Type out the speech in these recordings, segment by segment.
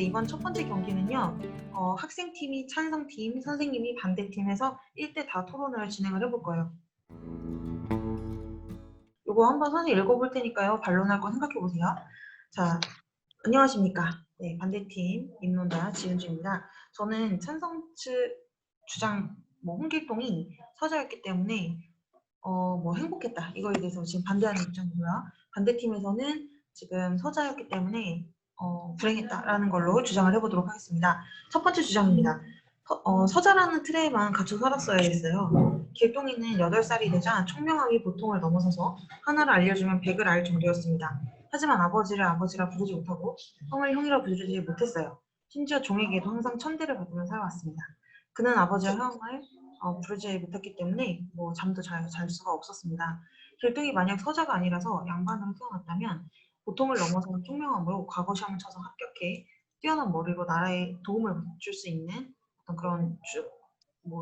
그래서 이번 첫 번째 경기는요. 학생팀이 찬성팀, 선생님이 반대팀에서 1대 다 토론을 진행을 해볼 거예요. 이거 한번 선생님 읽어볼 테니까요. 반론할 거 생각해 보세요. 자, 안녕하십니까. 네, 반대팀 입론자 지은주입니다. 저는 찬성 측 주장 홍길동이 서자였기 때문에 행복했다. 이거에 대해서 지금 반대하는 입장이고요. 반대팀에서는 지금 서자였기 때문에 불행했다라는 걸로 주장을 해보도록 하겠습니다. 첫 번째 주장입니다. 서자라는 틀에만 갇혀 살았어야 했어요. 길동이는 8살이 되자 총명하게 보통을 넘어서서 하나를 알려주면 100을 알 정도였습니다. 하지만 아버지를 아버지라 부르지 못하고 형을 형이라 부르지 못했어요. 심지어 종에게도 항상 천대를 받으며 살아왔습니다. 그는 아버지와 형을 부르지 못했기 때문에 잠도 잘 수가 없었습니다. 길동이 만약 서자가 아니라서 양반으로 태어났다면 보통을 넘어서는 총명함으로 과거 시험을 쳐서 합격해 뛰어난 머리로 나라에 도움을 줄 수 있는 어떤 그런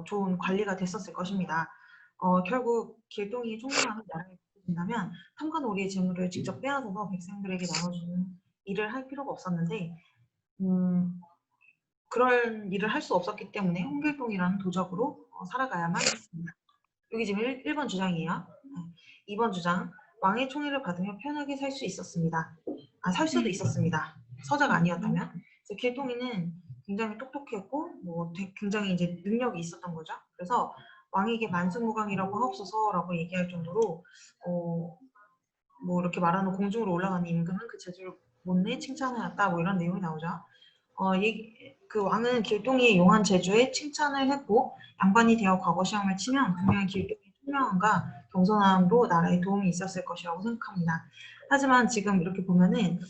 좋은 관리가 됐었을 것입니다. 결국 길동이 총명함을 나라에 준다면 탐관오리의 재물을 직접 빼앗아서 백성들에게 나눠주는 일을 할 필요가 없었는데 그런 일을 할 수 없었기 때문에 홍길동이라는 도적으로 살아가야만 했습니다. 여기 지금 1번 주장이에요. 2번 주장. 왕의 총애를 받으며 편하게 살 수 있었습니다. 살 수도 있었습니다. 서자가 아니었다면. 그래서 길동이는 굉장히 똑똑했고 굉장히 이제 능력이 있었던 거죠. 그래서 왕에게 만승무강이라고 하옵소서라고 얘기할 정도로 이렇게 말하는 공중으로 올라가는 임금은 그 재주를 못내 칭찬하였다. 이런 내용이 나오죠. 그 왕은 길동이의 용한 재주에 칭찬을 했고 양반이 되어 과거 시험을 치면 분명히 길동이의 총명함과 겸손함으로 나라에 도움이 있었을 것이라고 생각합니다. 하지만 지금 이렇게 보면은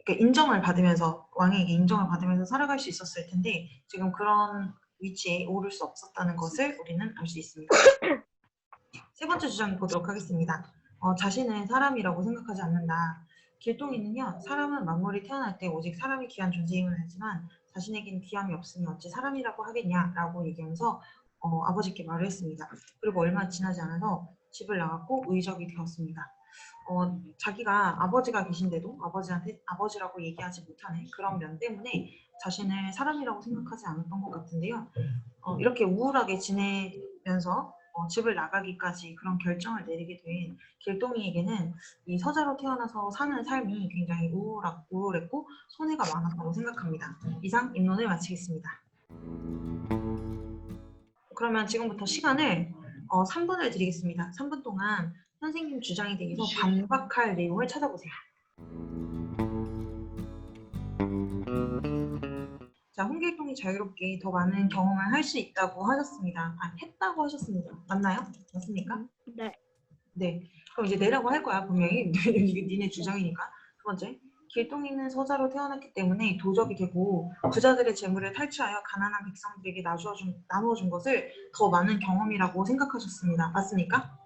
인정을 받으면서 왕에게 인정을 받으면서 살아갈 수 있었을 텐데 지금 그런 위치에 오를 수 없었다는 것을 우리는 알 수 있습니다. 세 번째 주장 보도록 하겠습니다. 자신은 사람이라고 생각하지 않는다. 길동이는요, 사람은 만물이 태어날 때 오직 사람이 귀한 존재임을 알지만 자신에겐 귀함이 없으니 어찌 사람이라고 하겠냐라고 얘기하면서 아버지께 말을 했습니다. 그리고 얼마 지나지 않아서 집을 나갔고 의적이 되었습니다. 자기가 아버지가 계신데도 아버지한테 아버지라고 얘기하지 못하는 그런 면 때문에 자신을 사람이라고 생각하지 않았던 것 같은데요. 이렇게 우울하게 지내면서 집을 나가기까지 그런 결정을 내리게 된 길동이에게는 이 서자로 태어나서 사는 삶이 굉장히 우울했고 손해가 많았다고 생각합니다. 이상 입론을 마치겠습니다. 그러면 지금부터 시간을 3분을 드리겠습니다. 3분 동안 선생님 주장에 대해서 반박할 내용을 찾아보세요. 자, 홍길동이 자유롭게 더 많은 경험을 할 수 있다고 하셨습니다. 했다고 하셨습니다. 맞나요? 맞습니까? 네. 네. 그럼 이제 내라고 할 거야, 분명히. 이게 니네 주장이니까. 두 번째, 길동이는 서자로 태어났기 때문에 도적이 되고 부자들의 재물을 탈취하여 가난한 백성들에게 나누어준 것을 더 많은 경험이라고 생각하셨습니다. 맞습니까?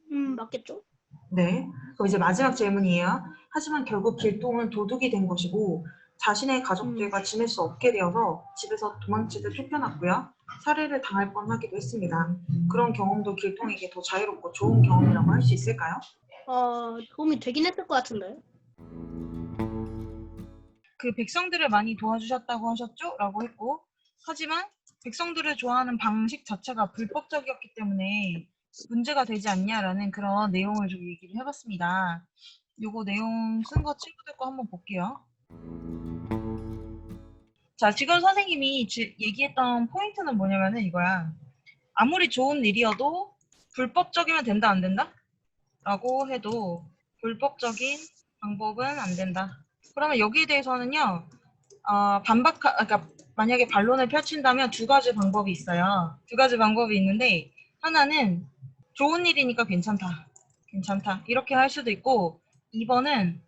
맞겠죠? 네. 그럼 이제 마지막 질문이에요. 하지만 결국 길동은 도둑이 된 것이고 자신의 가족들과 지낼 수 없게 되어서 집에서 도망치듯 쫓겨났고요. 살해를 당할 뻔하기도 했습니다. 그런 경험도 길동에게 더 자유롭고 좋은 경험이라고 할 수 있을까요? 도움이 되긴 했을 것 같은데. 그 백성들을 많이 도와주셨다고 하셨죠? 라고 했고 하지만 백성들을 좋아하는 방식 자체가 불법적이었기 때문에 문제가 되지 않냐라는 그런 내용을 좀 얘기를 해봤습니다. 요거 내용 쓴 거 친구들 거 한번 볼게요. 자, 지금 선생님이 얘기했던 포인트는 뭐냐면은 이거야. 아무리 좋은 일이어도 불법적이면 된다, 안 된다? 라고 해도 불법적인 방법은 안 된다. 그러면 여기에 대해서는요, 그러니까 만약에 반론을 펼친다면 두 가지 방법이 있어요. 두 가지 방법이 있는데, 하나는 좋은 일이니까 괜찮다. 이렇게 할 수도 있고, 2번은,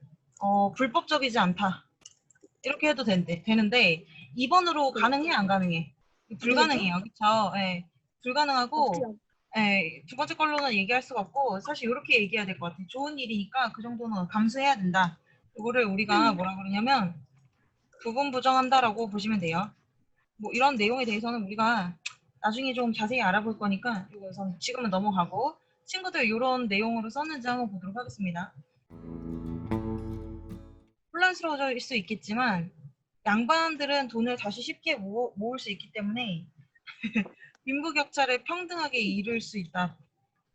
불법적이지 않다. 이렇게 해도 되는데, 2번으로 가능해, 안 가능해? 불가능해요. 그쵸? 예. 불가능하고, 예, 두 번째 걸로는 얘기할 수가 없고, 사실 이렇게 얘기해야 될 것 같아요. 좋은 일이니까 그 정도는 감수해야 된다. 이거를 우리가 뭐라 그러냐면, 부분부정한다라고 보시면 돼요. 이런 내용에 대해서는 우리가 나중에 좀 자세히 알아볼 거니까 이거 지금은 넘어가고 친구들 이런 내용으로 썼는지 한번 보도록 하겠습니다. 혼란스러워질 수 있겠지만 양반들은 돈을 다시 쉽게 모을 수 있기 때문에 빈부격차를 평등하게 이룰 수 있다.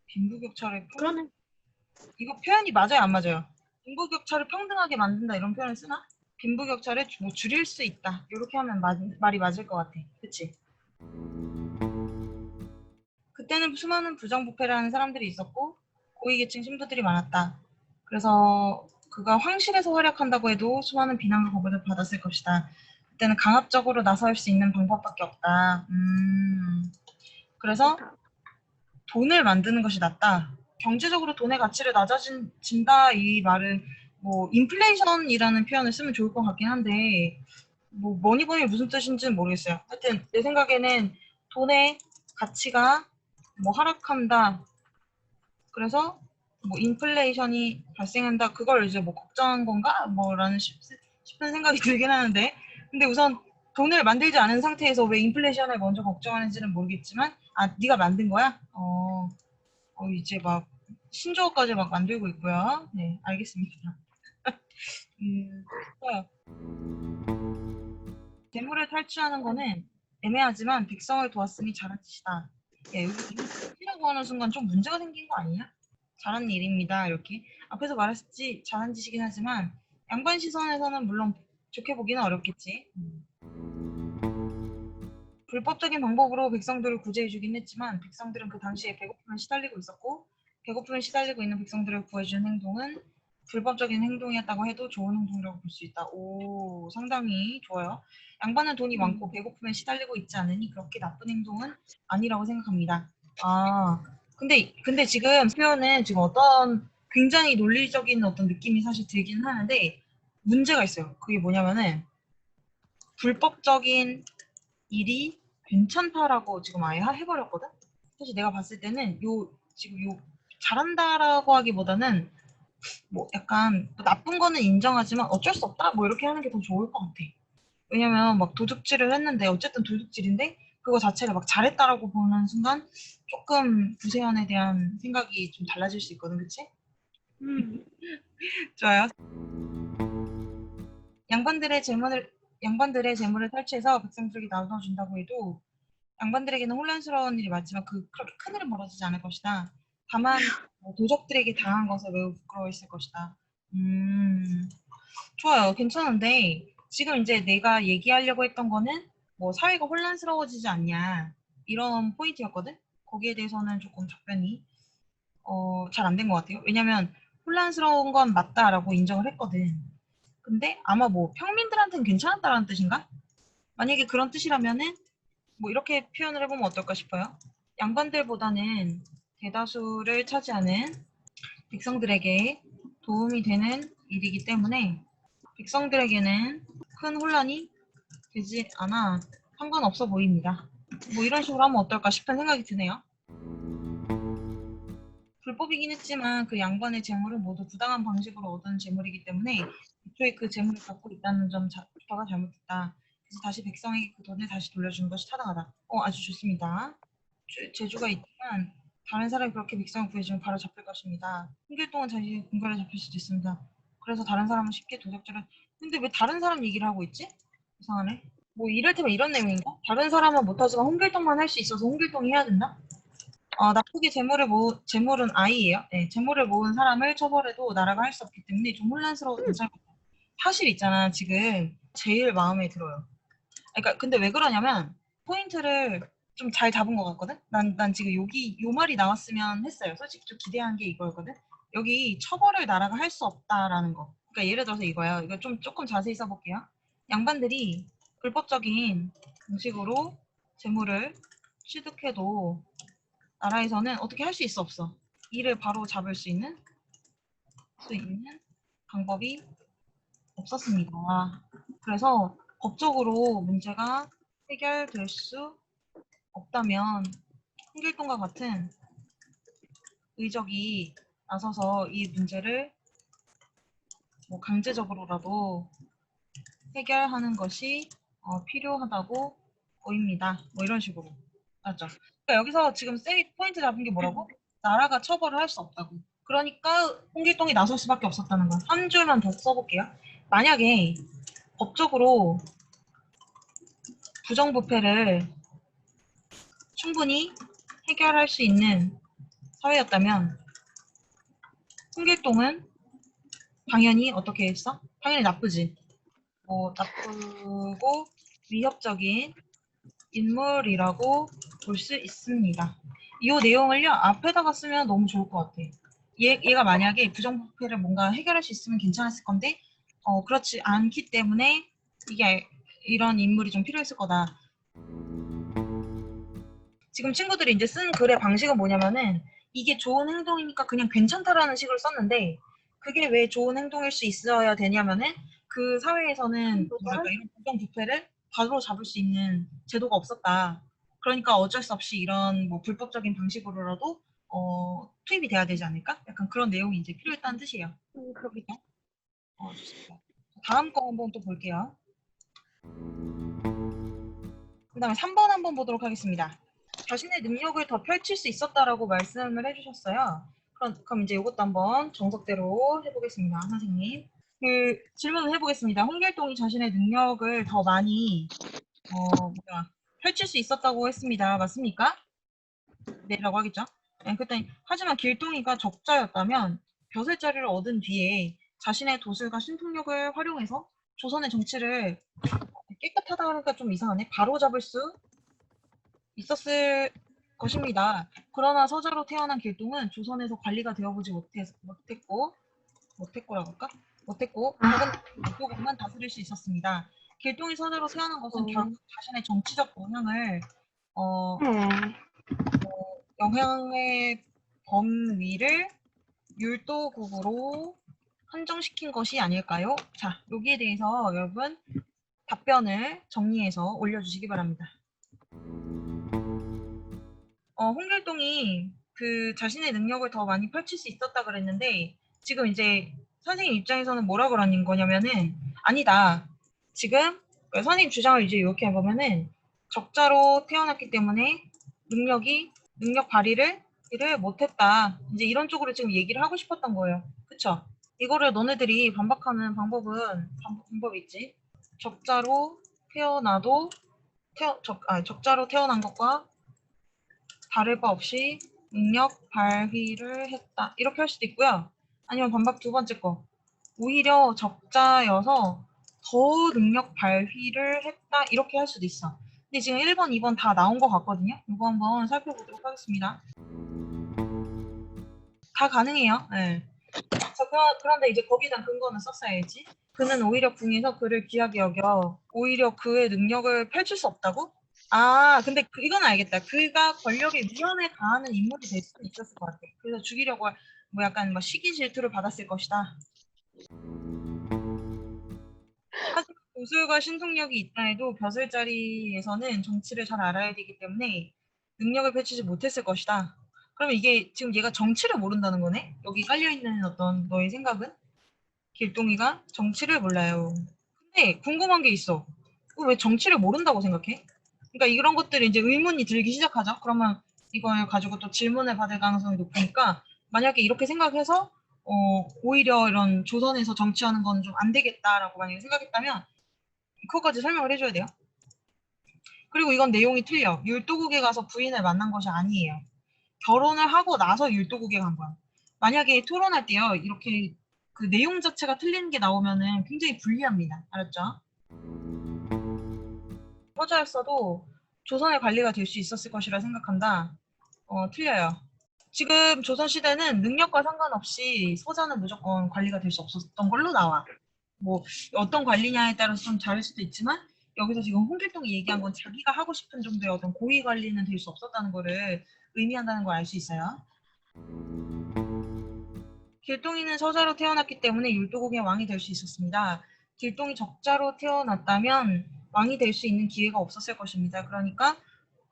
빈부격차를 그러네. 이거 표현이 맞아요, 안 맞아요? 빈부격차를 평등하게 만든다 이런 표현을 쓰나? 빈부격차를 뭐 줄일 수 있다. 이렇게 하면 말이 맞을 것 같아. 그치? 그때는 수많은 부정부패라는 사람들이 있었고 고위계층 신부들이 많았다. 그래서 그가 황실에서 활약한다고 해도 수많은 비난과 거부를 받았을 것이다. 그때는 강압적으로 나설 수 있는 방법밖에 없다. 그래서 좋다. 돈을 만드는 것이 낫다. 경제적으로 돈의 가치를 낮아진다 이 말은 뭐 인플레이션이라는 표현을 쓰면 좋을 것 같긴 한데 뭐 뭐니 무슨 뜻인지는 모르겠어요. 하여튼 내 생각에는 돈의 가치가 뭐 하락한다. 그래서 뭐 인플레이션이 발생한다. 그걸 이제 뭐 걱정한 건가? 뭐라는 싶은 생각이 들긴 하는데 근데 우선 돈을 만들지 않은 상태에서 왜 인플레이션을 먼저 걱정하는지는 모르겠지만 네가 만든 거야? 이제 막 신조어까지 막 만들고 있고요. 네, 알겠습니다. 좋아요. 재물을 탈취하는 거는 애매하지만 백성을 도왔으니 잘한 짓이다. 야, 여기 이라고 하는 순간 좀 문제가 생긴 거 아니냐? 잘한 일입니다. 이렇게 앞에서 말했지 잘한 짓이긴 하지만 양반 시선에서는 물론 좋게 보기는 어렵겠지. 불법적인 방법으로 백성들을 구제해주긴 했지만 백성들은 그 당시에 배고픔에 시달리고 있었고 배고픔에 시달리고 있는 백성들을 구해준 행동은 불법적인 행동이었다고 해도 좋은 행동이라고 볼 수 있다. 오, 상당히 좋아요. 양반은 돈이 많고 배고픔에 시달리고 있지 않으니 그렇게 나쁜 행동은 아니라고 생각합니다. 근데 지금 표현은 지금 어떤 굉장히 논리적인 어떤 느낌이 사실 들긴 하는데 문제가 있어요. 그게 뭐냐면은 불법적인 일이 괜찮다라고 지금 아예 해버렸거든? 사실 내가 봤을 때는 지금 잘한다라고 하기보다는 뭐 약간 뭐 나쁜 거는 인정하지만 어쩔 수 없다? 뭐 이렇게 하는 게 더 좋을 것 같아. 왜냐면 막 도둑질을 했는데 어쨌든 도둑질인데 그거 자체를 막 잘했다라고 보는 순간 조금 구세현에 대한 생각이 좀 달라질 수 있거든, 그치? 음. 좋아요. 양반들의 재물을 탈취해서 백성들에게 나눠준다고 해도 양반들에게는 혼란스러운 일이 많지만 그렇게 큰 일은 벌어지지 않을 것이다. 다만 도적들에게 당한 것에 매우 부끄러워했을 것이다. 좋아요. 괜찮은데 지금 이제 내가 얘기하려고 했던 거는 뭐 사회가 혼란스러워지지 않냐 이런 포인트였거든. 거기에 대해서는 조금 답변이 잘 안 된 것 같아요. 왜냐면 혼란스러운 건 맞다라고 인정을 했거든. 근데 아마 뭐 평민들한테는 괜찮았다라는 뜻인가? 만약에 그런 뜻이라면은 뭐 이렇게 표현을 해보면 어떨까 싶어요. 양반들보다는 대다수를 차지하는 백성들에게 도움이 되는 일이기 때문에 백성들에게는 큰 혼란이 되지 않아 상관없어 보입니다. 뭐 이런 식으로 하면 어떨까 싶은 생각이 드네요. 불법이긴 했지만 그 양반의 재물은 모두 부당한 방식으로 얻은 재물이기 때문에 애초에 그 재물을 갖고 있다는 점부터가 잘못됐다. 그래서 다시 백성에게 그 돈을 다시 돌려주는 것이 타당하다. 아주 좋습니다. 재주가 있지만 다른 사람이 그렇게 백성을 구해주면 바로 잡힐 것입니다. 한길 동안 자신이 궁궐에 잡힐 수도 있습니다. 그래서 다른 사람은 쉽게 도적질을 근데 왜 다른 사람 얘기를 하고 있지? 이상하네. 뭐 이를테면 이런 내용인가? 다른 사람은 못하지만 홍길동만 할 수 있어서 홍길동이 해야 된다? 나쁘게 재물은 아이예요. 네, 재물을 모은 사람을 처벌해도 나라가 할 수 없기 때문에 좀 혼란스러워도 괜찮을 것 같아요. 사실 있잖아, 지금 제일 마음에 들어요. 그러니까 근데 왜 그러냐면 포인트를 좀 잘 잡은 것 같거든? 난 지금 요 말이 나왔으면 했어요. 솔직히 좀 기대한 게 이거였거든? 여기 처벌을 나라가 할 수 없다라는 거. 그러니까 예를 들어서 이거야. 이거 조금 자세히 써볼게요. 양반들이 불법적인 방식으로 재물을 취득해도 나라에서는 어떻게 할 수 있어 없어. 이를 바로 잡을 수 있는 방법이 없었습니다. 그래서 법적으로 문제가 해결될 수 없다면 홍길동과 같은 의적이 나서서 이 문제를 뭐 강제적으로라도 해결하는 것이 필요하다고 보입니다. 뭐 이런 식으로. 맞죠? 그러니까 여기서 지금 포인트 잡은 게 뭐라고? 나라가 처벌을 할 수 없다고. 그러니까 홍길동이 나설 수밖에 없었다는 거야. 한 줄만 더 써볼게요. 만약에 법적으로 부정부패를 충분히 해결할 수 있는 사회였다면 홍길동은 당연히 어떻게 했어? 당연히 나쁘지. 나쁘고 위협적인 인물이라고 볼 수 있습니다. 이 내용을요 앞에다가 쓰면 너무 좋을 것 같아. 얘가 만약에 부정부패를 뭔가 해결할 수 있으면 괜찮았을 건데 그렇지 않기 때문에 이게 이런 인물이 좀 필요했을 거다. 지금 친구들이 이제 쓴 글의 방식은 뭐냐면은 이게 좋은 행동이니까 그냥 괜찮다라는 식으로 썼는데 그게 왜 좋은 행동일 수 있어야 되냐면은 그 사회에서는 뭐랄까 이런 부정부패를 바로 잡을 수 있는 제도가 없었다. 그러니까 어쩔 수 없이 이런 뭐 불법적인 방식으로라도 투입이 돼야 되지 않을까? 약간 그런 내용이 이제 필요했다는 뜻이에요. 그렇겠죠. 좋습니다. 다음 거 한번 또 볼게요. 그 다음에 3번 한번 보도록 하겠습니다. 자신의 능력을 더 펼칠 수 있었다라고 말씀을 해주셨어요. 그럼 이제 이것도 한번 정석대로 해보겠습니다. 선생님. 질문을 해보겠습니다. 홍길동이 자신의 능력을 더 많이 펼칠 수 있었다고 했습니다. 맞습니까? 네라고 하겠죠. 네, 그랬더니 하지만 길동이가 적자였다면 벼슬자리를 얻은 뒤에 자신의 도술과 신통력을 활용해서 조선의 정치를 깨끗하다 그러니까 좀 이상하네. 바로잡을 수 있었을 것입니다. 그러나 서자로 태어난 길동은 조선에서 관리가 되어보지 못했고라고 할까? 못했고 조금만 다스릴 수 있었습니다. 길동이 서자로 태어난 것은 결국 자신의 정치적 영향의 범위를 율도국으로 한정시킨 것이 아닐까요? 자, 여기에 대해서 여러분 답변을 정리해서 올려주시기 바랍니다. 홍길동이 그 자신의 능력을 더 많이 펼칠 수 있었다 그랬는데 지금 이제 선생님 입장에서는 뭐라 그러는 거냐면은 아니다. 지금 선생님 주장을 이제 이렇게 해보면은 적자로 태어났기 때문에 능력 발휘를 못했다. 이제 이런 쪽으로 지금 얘기를 하고 싶었던 거예요. 그쵸? 이거를 너네들이 반박하는 방법이 있지. 적자로 적자로 태어난 것과 다를 바 없이 능력 발휘를 했다. 이렇게 할 수도 있고요. 아니면 반박 두 번째 거. 오히려 적자여서 더 능력 발휘를 했다. 이렇게 할 수도 있어. 근데 지금 1번, 2번 다 나온 것 같거든요. 이거 한번 살펴보도록 하겠습니다. 다 가능해요. 네. 자, 그런데 이제 거기에 대한 근거는 썼어야지. 그는 오히려 궁에서 그를 귀하게 여겨 오히려 그의 능력을 펼칠 수 없다고? 근데 이건 알겠다. 그가 권력에 위험에 가하는 인물이 될 수도 있었을 것 같아. 그래서 죽이려고 뭐 약간 뭐 시기 질투를 받았을 것이다. 하지만 도술과 신통력이 있다 해도 벼슬자리에서는 정치를 잘 알아야 되기 때문에 능력을 펼치지 못했을 것이다. 그러면 이게 지금 얘가 정치를 모른다는 거네? 여기 깔려있는 어떤 너의 생각은? 길동이가 정치를 몰라요. 근데 궁금한 게 있어. 왜 정치를 모른다고 생각해? 그러니까 이런 것들이 이제 의문이 들기 시작하죠. 그러면 이걸 가지고 또 질문을 받을 가능성이 높으니까 만약에 이렇게 생각해서 오히려 이런 조선에서 정치하는 건 좀 안 되겠다라고 만약에 생각했다면 그거까지 설명을 해줘야 돼요. 그리고 이건 내용이 틀려. 율도국에 가서 부인을 만난 것이 아니에요. 결혼을 하고 나서 율도국에 간 거야. 만약에 토론할 때요. 이렇게 그 내용 자체가 틀리는 게 나오면은 굉장히 불리합니다. 알았죠? 서자였어도 조선의 관리가 될 수 있었을 것이라 생각한다. 틀려요. 지금 조선시대는 능력과 상관없이 서자는 무조건 관리가 될 수 없었던 걸로 나와. 뭐 어떤 관리냐에 따라서 좀 다를 수도 있지만 여기서 지금 홍길동이 얘기한 건 자기가 하고 싶은 정도의 어떤 고위 관리는 될 수 없었다는 거를 의미한다는 걸 알 수 있어요. 길동이는 서자로 태어났기 때문에 율도국의 왕이 될 수 있었습니다. 길동이 적자로 태어났다면 왕이 될 수 있는 기회가 없었을 것입니다. 그러니까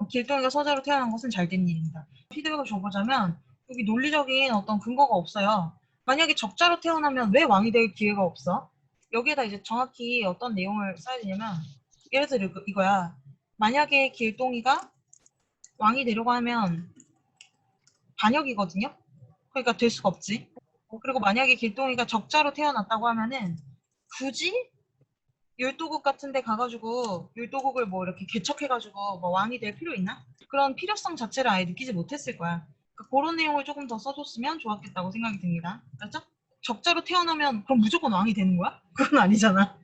길동이가 서자로 태어난 것은 잘된 일입니다. 피드백을 줘보자면 여기 논리적인 어떤 근거가 없어요. 만약에 적자로 태어나면 왜 왕이 될 기회가 없어? 여기에다 이제 정확히 어떤 내용을 써야 되냐면 예를 들어 이거야. 만약에 길동이가 왕이 되려고 하면 반역이거든요. 그러니까 될 수가 없지. 그리고 만약에 길동이가 적자로 태어났다고 하면은 굳이 율도국 같은 데 가가지고 율도국을 뭐 이렇게 개척해가지고 뭐 왕이 될 필요 있나? 그런 필요성 자체를 아예 느끼지 못했을 거야. 그러니까 그런 내용을 조금 더 써줬으면 좋았겠다고 생각이 듭니다. 그렇죠? 적자로 태어나면 그럼 무조건 왕이 되는 거야? 그건 아니잖아.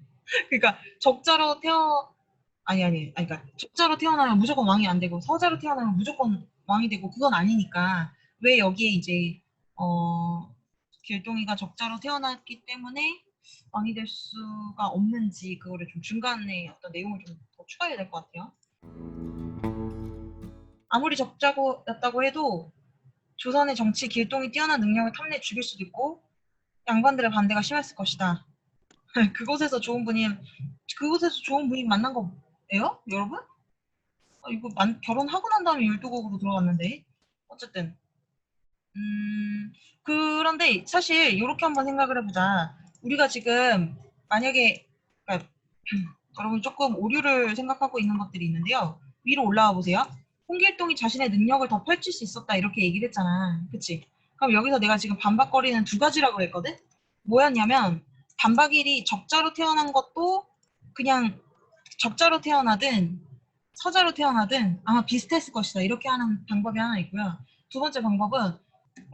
그러니까 적자로 그러니까 적자로 태어나면 무조건 왕이 안 되고 서자로 태어나면 무조건 왕이 되고 그건 아니니까 왜 여기에 이제 길동이가 적자로 태어났기 때문에 왕이 될 수가 없는지 그거를 좀 중간에 어떤 내용을 좀 더 추가해야 될 것 같아요. 아무리 적자고였다고 해도 조선의 정치 길동이 뛰어난 능력을 탐내 죽일 수도 있고 양반들의 반대가 심했을 것이다. 그곳에서 좋은 분이 만난 거예요, 여러분? 이거 결혼하고 난 다음에 율도국으로 들어갔는데 어쨌든 그런데 사실 이렇게 한번 생각을 해보자. 우리가 지금 만약에 그러니까 여러분 조금 오류를 생각하고 있는 것들이 있는데요. 위로 올라와 보세요. 홍길동이 자신의 능력을 더 펼칠 수 있었다 이렇게 얘기를 했잖아. 그치? 그럼 여기서 내가 지금 반박거리는 두 가지라고 했거든? 뭐였냐면 반박일이 적자로 태어난 것도 그냥 적자로 태어나든 서자로 태어나든 아마 비슷했을 것이다. 이렇게 하는 방법이 하나 있고요. 두 번째 방법은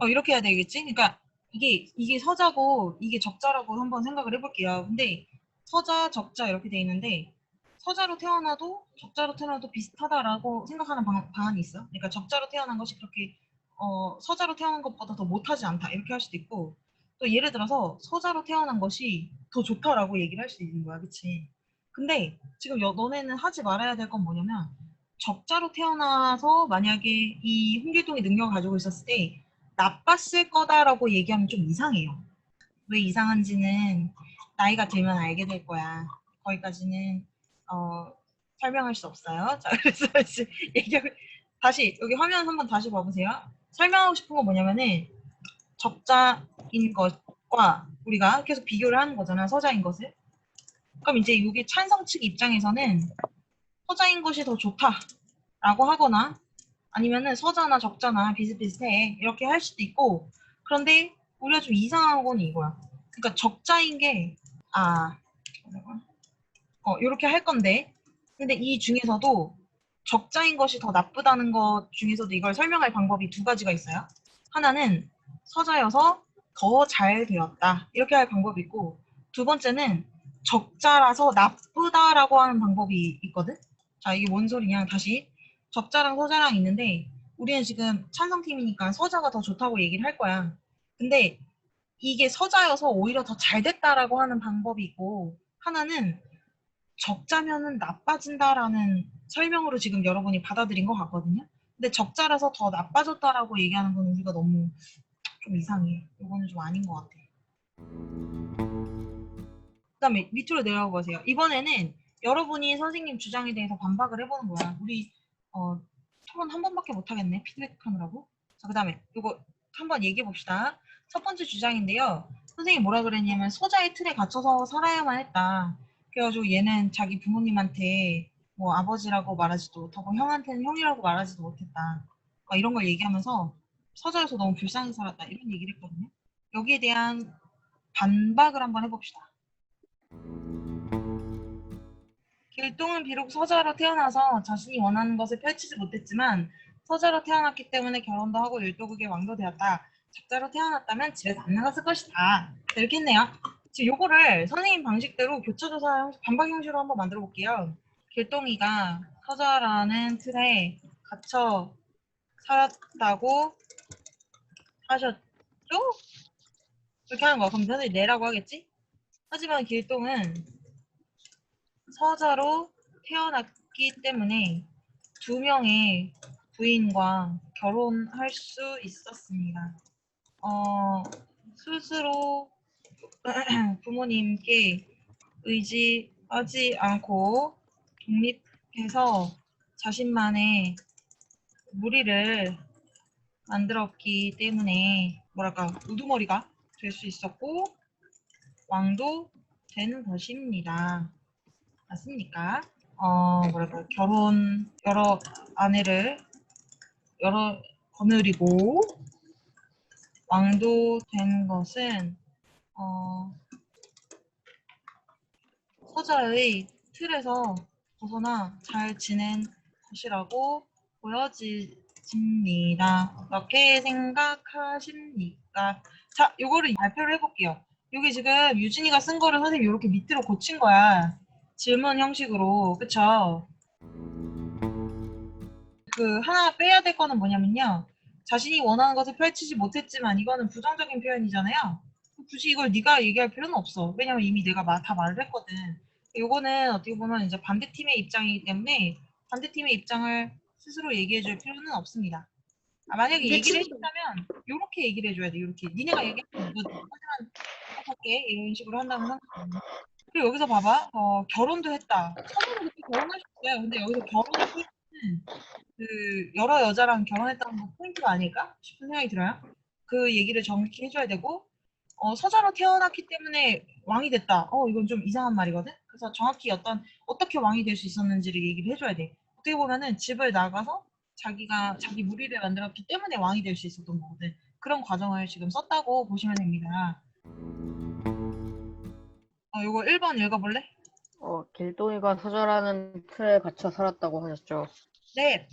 이렇게 해야 되겠지? 그러니까 이게 서자고 이게 적자라고 한번 생각을 해볼게요. 근데 서자, 적자 이렇게 돼 있는데 서자로 태어나도 적자로 태어나도 비슷하다라고 생각하는 방안이 있어. 그러니까 적자로 태어난 것이 그렇게 서자로 태어난 것보다 더 못하지 않다 이렇게 할 수도 있고 또 예를 들어서 서자로 태어난 것이 더 좋다라고 얘기를 할 수도 있는 거야, 그치? 근데 지금 너네는 하지 말아야 될 건 뭐냐면 적자로 태어나서 만약에 이 홍길동이 능력을 가지고 있었을 때 나빴을 거다라고 얘기하면 좀 이상해요. 왜 이상한지는 나이가 들면 알게 될 거야. 거기까지는 설명할 수 없어요. 자, 그래서 이제 얘기를 다시 여기 화면 한번 다시 봐보세요. 설명하고 싶은 건 뭐냐면은 적자인 것과 우리가 계속 비교를 하는 거잖아. 서자인 것을. 그럼 이제 이게 찬성 측 입장에서는 서자인 것이 더 좋다라고 하거나 아니면은 서자나 적자나 비슷비슷해 이렇게 할 수도 있고 그런데 우리가 좀 이상한 건 이거야. 그러니까 적자인 게 이렇게 할 건데 근데 이 중에서도 적자인 것이 더 나쁘다는 것 중에서도 이걸 설명할 방법이 두 가지가 있어요. 하나는 서자여서 더 잘 되었다 이렇게 할 방법이 있고 두 번째는 적자라서 나쁘다라고 하는 방법이 있거든. 자, 이게 뭔 소리냐? 다시 적자랑 서자랑 있는데 우리는 지금 찬성팀이니까 서자가 더 좋다고 얘기를 할 거야. 근데 이게 서자여서 오히려 더 잘 됐다라고 하는 방법이 있고 하나는 적자면은 나빠진다라는 설명으로 지금 여러분이 받아들인 것 같거든요. 근데 적자라서 더 나빠졌다라고 얘기하는 건 우리가 너무 좀 이상해. 이거는 좀 아닌 것 같아. 그다음에 밑으로 내려가 보세요. 이번에는 여러분이 선생님 주장에 대해서 반박을 해보는 거야. 우리 토론 한 번밖에 못 하겠네. 피드백하느라고. 자, 그다음에 이거 한번 얘기해 봅시다. 첫 번째 주장인데요. 선생님 뭐라 그랬냐면 소자의 틀에 갇혀서 살아야만 했다. 그래가지고 얘는 자기 부모님한테 뭐 아버지라고 말하지도 못하고 형한테는 형이라고 말하지도 못했다. 막 이런 걸 얘기하면서 서자에서 너무 불쌍히 살았다. 이런 얘기를 했거든요. 여기에 대한 반박을 한번 해봅시다. 길동은 비록 서자로 태어나서 자신이 원하는 것을 펼치지 못했지만 서자로 태어났기 때문에 결혼도 하고 율도국의 왕도 되었다. 적자로 태어났다면 집에서 안 나갔을 것이다. 이렇게 했네요. 지금 요거를 선생님 방식대로 교차조사 반박 형식으로 한번 만들어 볼게요. 길동이가 서자라는 틀에 갇혀 살았다고 하셨죠? 이렇게 하는 거야. 그럼 선생님이 내라고 하겠지? 하지만 길동은 서자로 태어났기 때문에 두 명의 부인과 결혼할 수 있었습니다. 스스로 부모님께 의지하지 않고 독립해서 자신만의 무리를 만들었기 때문에 뭐랄까 우두머리가 될 수 있었고 왕도 되는 것입니다. 맞습니까? 뭐랄까 여러 아내를 거느리고 왕도 된 것은 서자의 틀에서 벗어나 잘 지낸 것이라고 보여집니다. 어떻게 생각하십니까? 자, 요거를 발표를 해볼게요. 여기 지금 유진이가 쓴 거를 선생님이 이렇게 밑으로 고친 거야. 질문 형식으로. 그쵸? 그 하나 빼야 될 거는 뭐냐면요. 자신이 원하는 것을 펼치지 못했지만 이거는 부정적인 표현이잖아요. 굳이 이걸 네가 얘기할 필요는 없어. 왜냐면 이미 내가 다 말을 했거든. 요거는 어떻게 보면 이제 반대팀의 입장이기 때문에 반대팀의 입장을 스스로 얘기해 줄 필요는 없습니다. 만약에 내 얘기를 친구도 해준다면 요렇게 얘기를 해줘야 돼. 요렇게. 니네가 얘기하면 이거 하지만 할게. 이런 식으로 한다면 상관없네. 그리고 여기서 봐봐. 결혼도 했다. 서로는 그렇게 결혼할 수 있어요. 근데 여기서 결혼의 포인트는 그 여러 여자랑 결혼했다는 거 포인트가 아닐까 싶은 생각이 들어요. 그 얘기를 정확히 해줘야 되고 서자로 태어났기 때문에 왕이 됐다. 이건 좀 이상한 말이거든. 그래서 정확히 어떻게 왕이 될 수 있었는지를 얘기를 해줘야 돼. 어떻게 보면은 집을 나가서 자기가 자기 무리를 만들었기 때문에 왕이 될 수 있었던 거거든. 그런 과정을 지금 썼다고 보시면 됩니다. 요거 1번 읽어볼래? 길동이가 서자라는 틀에 갇혀 살았다고 하셨죠. 네.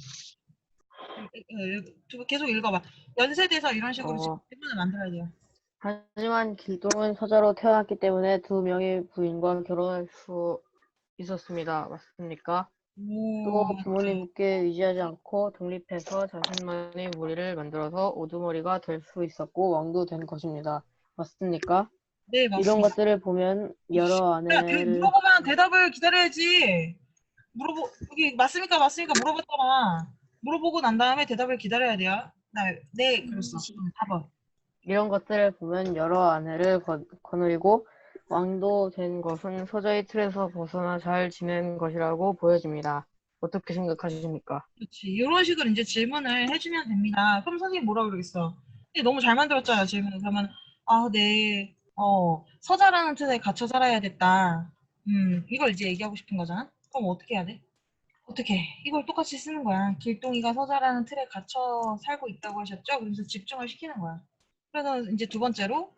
계속 읽어봐. 연세대에서 이런 식으로 지금 어, 질문을 만들어야 돼요. 하지만 길동은 서자로 태어났기 때문에 두 명의 부인과 결혼할 수 있었습니다. 맞습니까? 또 오, 부모님께 의지하지 않고 독립해서 자신만의 무리를 만들어서 우두머리가 될 수 있었고 왕도 된 것입니다. 맞습니까? 네, 이런 맞습니다. 것들을 보면 여러 야, 아내를 물어보면 대답을 기다려야지. 여기 맞습니까? 맞습니까? 물어봤잖아. 물어보고 난 다음에 대답을 기다려야 돼요. 네, 그랬어. 4번. 이런 것들을 보면 여러 아내를 거느리고 왕도 된 것은 서자의 틀에서 벗어나 잘 지낸 것이라고 보여집니다. 어떻게 생각하십니까? 그렇지. 이런 식으로 이제 질문을 해주면 됩니다. 그럼 선생님 뭐라 그러겠어? 근데 너무 잘 만들었잖아, 질문을. 그러면, 네, 서자라는 틀에 갇혀 살아야 됐다. 이걸 이제 얘기하고 싶은 거잖아? 그럼 어떻게 해야 돼? 어떻게? 이걸 똑같이 쓰는 거야. 길동이가 서자라는 틀에 갇혀 살고 있다고 하셨죠? 그래서 집중을 시키는 거야. 그래서 이제 두 번째로,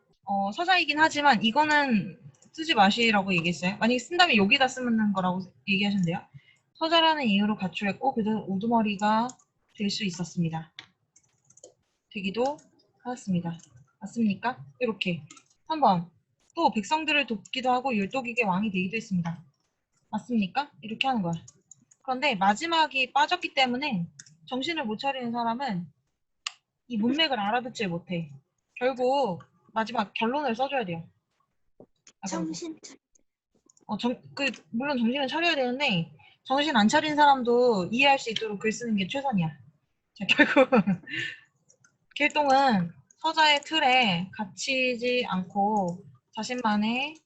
서자이긴 하지만 이거는 쓰지 마시라고 얘기했어요. 만약에 쓴다면 여기다 쓰는 거라고 얘기하셨는데요. 서자라는 이유로 가출했고 그들은 우두머리가 될 수 있었습니다. 되기도 하였습니다. 맞습니까? 이렇게. 3번. 또 백성들을 돕기도 하고 율독에게 왕이 되기도 했습니다. 맞습니까? 이렇게 하는 거야. 그런데 마지막이 빠졌기 때문에 정신을 못 차리는 사람은 이 문맥을 알아듣질 못해. 결국 마지막 결론을 써줘야 돼요. 정신 물론 정신을 차려야 되는데 정신 안 차린 사람도 이해할 수 있도록 글 쓰는 게 최선이야. 자, 결국 길동은 서자의 틀에 갇히지 않고 자신만의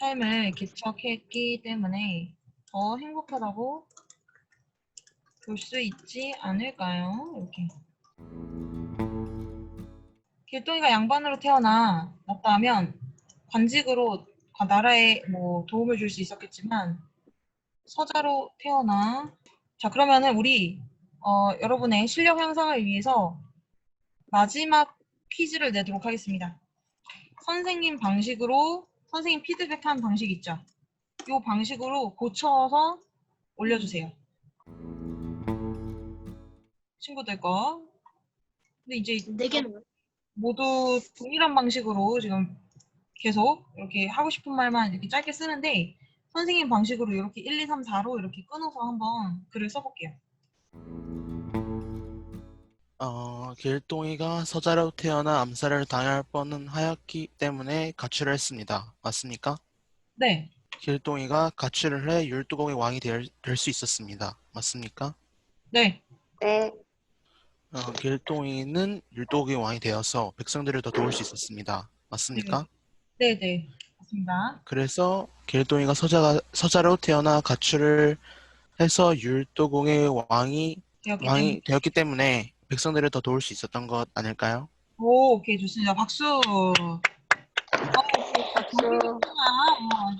삶을 개척했기 때문에 더 행복하다고 볼 수 있지 않을까요? 이렇게. 길동이가 양반으로 태어나 났다면 관직으로 나라에 뭐 도움을 줄 수 있었겠지만 서자로 태어나 자 그러면은 우리 여러분의 실력 향상을 위해서 마지막 퀴즈를 내도록 하겠습니다. 선생님 방식으로 선생님 피드백한 방식 있죠? 이 방식으로 고쳐서 올려주세요. 친구들 거. 근데 이제 4개는 모두 동일한 방식으로 지금 계속 이렇게 하고 싶은 말만 이렇게 짧게 쓰는데 선생님 방식으로 이렇게 1, 2, 3, 4로 이렇게 끊어서 한번 글을 써볼게요. 길동이가 서자로 태어나 암살을 당할 뻔은 하였기 때문에 가출을 했습니다. 맞습니까? 네, 길동이가 가출을 해 율도공의 왕이 될 수 있었습니다. 맞습니까? 네, 네. 길동이는 율도공의 왕이 되어서 백성들을 더 도울 수 있었습니다. 맞습니까? 네, 네, 맞습니다. 그래서 길동이가 서자로 태어나 가출을 해서 율도공의 되었기 때문에 왕이 되었기 때문에 백성들을 더 도울 수 있었던 것 아닐까요? 오케이 좋습니다. 박수. 박수. 아주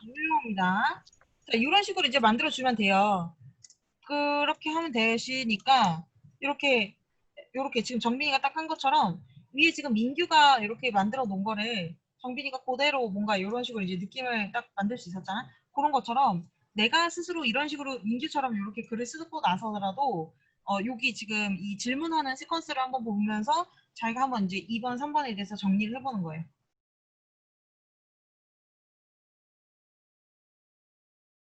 훌륭합니다. 자, 이런 식으로 이제 만들어주면 돼요. 그렇게 하면 되시니까 이렇게 지금 정빈이가 딱 한 것처럼 위에 지금 민규가 이렇게 만들어 놓은 거를 정빈이가 그대로 뭔가 이런 식으로 이제 느낌을 딱 만들 수 있었잖아. 그런 것처럼 내가 스스로 이런 식으로 민규처럼 이렇게 글을 쓰고 나서더라도 여기 지금 이 질문하는 시퀀스를 한번 보면서 자기가 한번 이제 2번, 3번에 대해서 정리를 해보는 거예요.